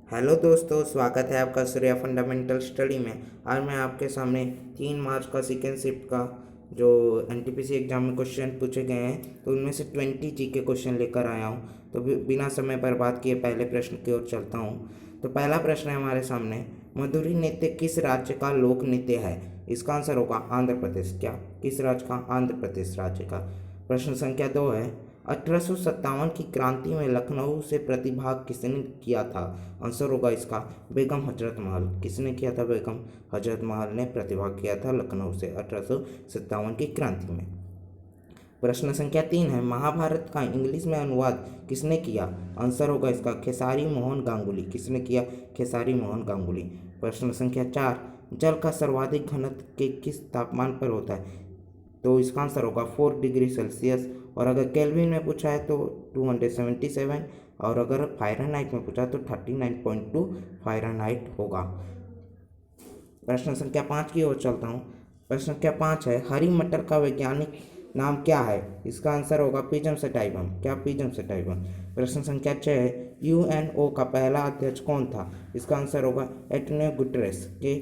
Hello दोस्तों, स्वागत है आपका सूर्या फंडामेंटल स्टडी में। आज मैं आपके सामने 3 मार्च का सेकेंड शिफ्ट का जो एनटीपीसी एग्जाम में क्वेश्चन पूछे गए हैं तो उनमें से 20 जी के क्वेश्चन लेकर आया हूँ। तो बिना समय बर्बाद किए पहले प्रश्न की ओर चलता हूँ। तो पहला प्रश्न है हमारे सामने, मधुरी नृत्य किस राज्य का लोक नृत्य है? इसका आंसर होगा आंध्र प्रदेश। क्या किस राज्य का? आंध्र प्रदेश राज्य का। प्रश्न संख्या 2 है, 1857 की क्रांति में लखनऊ से प्रतिभाग किसने किया था? आंसर होगा इसका बेगम हजरत महल। किसने किया था? बेगम हजरत महल ने प्रतिभाग किया था लखनऊ से 1857 की क्रांति में। प्रश्न संख्या 3 है, महाभारत का इंग्लिश में अनुवाद किसने किया? आंसर होगा इसका खेसारी मोहन गांगुली। किसने किया? खेसारी मोहन गांगुली। प्रश्न संख्या 4, जल का सर्वाधिक घनत्व के किस तापमान पर होता है? तो इसका आंसर होगा 4 डिग्री सेल्सियस। और अगर केल्विन में पूछा है तो 277, और अगर फ़ारेनहाइट में पूछा तो 39.2 फ़ारेनहाइट होगा। प्रश्न संख्या 5 की ओर चलता हूँ। प्रश्न संख्या 5 है, हरी मटर का वैज्ञानिक नाम क्या है? इसका आंसर होगा पिजम सेटाइवम। क्या? पिजम सेटाइवम। प्रश्न संख्या 6 है, यूएनओ का पहला अध्यक्ष कौन था? इसका आंसर होगा एंटोनियो गुटेरेस। के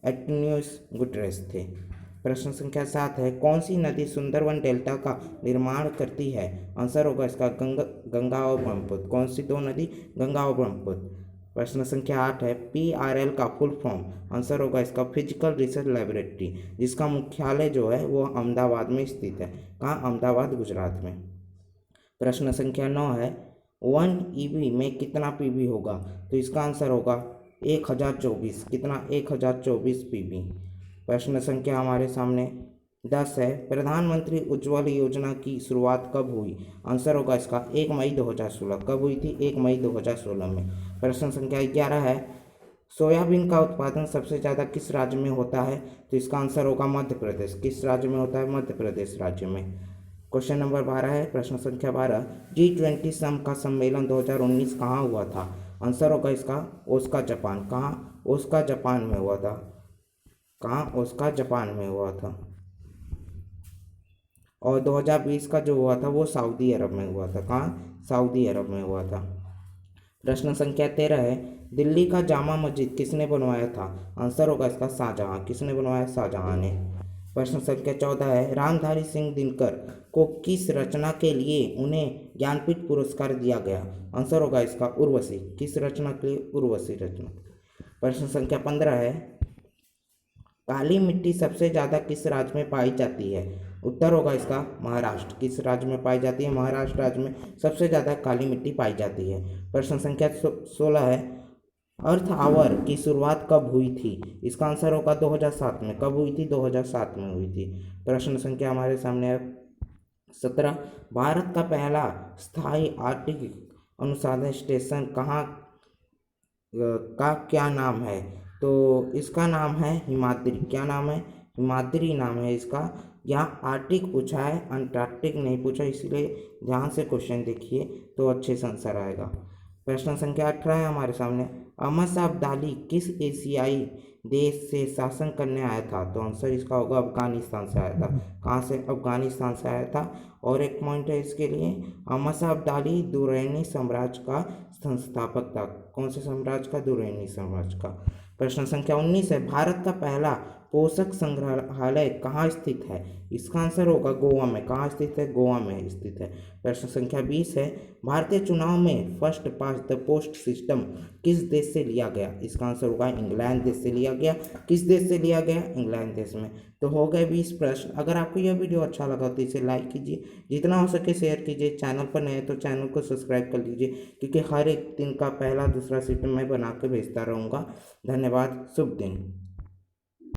एंटोनियोस गुटेरेस थे। प्रश्न संख्या 7 है, कौन सी नदी सुंदरवन डेल्टा का निर्माण करती है? आंसर होगा इसका गंगा और ब्रह्मपुत्र। कौन सी दो नदी? गंगा और ब्रह्मपुत्र। प्रश्न संख्या 8 है, PRL का फुल फॉर्म? आंसर होगा इसका फिजिकल रिसर्च लेबोरेटरी, जिसका मुख्यालय जो है वो अहमदाबाद में स्थित है। कहाँ? अहमदाबाद, गुजरात में। प्रश्न संख्या 9 है, 1 EV में कितना PV होगा? तो इसका आंसर होगा 1024। कितना? 1024 PV। प्रश्न संख्या हमारे सामने 10 है, प्रधानमंत्री उज्ज्वल योजना की शुरुआत कब हुई? आंसर होगा इसका 1 मई 2016। कब हुई थी? 1 मई 2016 में। प्रश्न संख्या 11 है, सोयाबीन का उत्पादन सबसे ज़्यादा किस राज्य में होता है? तो इसका आंसर होगा मध्य प्रदेश। किस राज्य में होता है? मध्य प्रदेश राज्य में। क्वेश्चन नंबर 12 है, प्रश्न संख्या 12, G20 सम का सम्मेलन 2019 कहाँ हुआ था? आंसर होगा इसका ओसाका, जापान। कहाँ? ओसाका, जापान में हुआ था। कहाँ? ओसाका, जापान में हुआ था। और 2020 का जो हुआ था वो सऊदी अरब में हुआ था। कहाँ? सऊदी अरब में हुआ था। प्रश्न संख्या 13 है, दिल्ली का जामा मस्जिद किसने बनवाया था? आंसर होगा इसका शाहजहां। किसने बनवाया? शाहजहां ने। प्रश्न संख्या 14 है, रामधारी सिंह दिनकर को किस रचना के लिए उन्हें ज्ञानपीठ पुरस्कार दिया गया? आंसर होगा इसका उर्वशी। किस रचना के लिए? उर्वशी रचना। प्रश्न संख्या 15 है, काली मिट्टी सबसे ज़्यादा किस राज्य में पाई जाती है? उत्तर होगा इसका महाराष्ट्र। किस राज्य में पाई जाती है? महाराष्ट्र राज्य में सबसे ज़्यादा काली मिट्टी पाई जाती है। प्रश्न संख्या 16 है, अर्थ आवर की शुरुआत कब हुई थी? इसका आंसर होगा 2007 में। कब हुई थी? 2007 में हुई थी। प्रश्न संख्या हमारे सामने है 17, भारत का पहला स्थायी आर्कटिक अनुसंधान स्टेशन कहाँ का क्या नाम है? तो इसका नाम है हिमाद्री। क्या नाम है? हिमाद्री नाम है इसका। यहाँ आर्टिक पूछा है, अंटार्कटिक नहीं पूछा, इसलिए ध्यान से क्वेश्चन देखिए तो अच्छे से आंसर आएगा। प्रश्न संख्या 18 है हमारे सामने, अहमद शाह अब्दाली किस एशियाई देश से शासन करने आया था? तो आंसर इसका होगा अफगानिस्तान से आया था। कहाँ से? अफगानिस्तान से आया था। और एक पॉइंट है इसके लिए, अहमद शाह अब्दाली दुररानी साम्राज्य का संस्थापक था। कौन से साम्राज्य का? दुररानी साम्राज्य का। प्रश्न संख्या 19 है, भारत का पहला पोषक संग्रहालय कहाँ स्थित है? इसका आंसर होगा गोवा में। कहाँ स्थित है? गोवा में स्थित है। प्रश्न संख्या 20 है, भारतीय चुनाव में first past the post system किस देश से लिया गया? इसका आंसर होगा इंग्लैंड देश से लिया गया। किस देश से लिया गया? इंग्लैंड देश में। तो हो गए 20 प्रश्न। अगर आपको यह वीडियो अच्छा लगा तो इसे लाइक कीजिए, जितना हो सके शेयर कीजिए। चैनल पर नए तो चैनल को सब्सक्राइब कर लीजिए, क्योंकि हर एक दिन का पहला दूसरा शिफ्ट मैं बना के भेजता रहूँगा। धन्यवाद। शुभ दिन।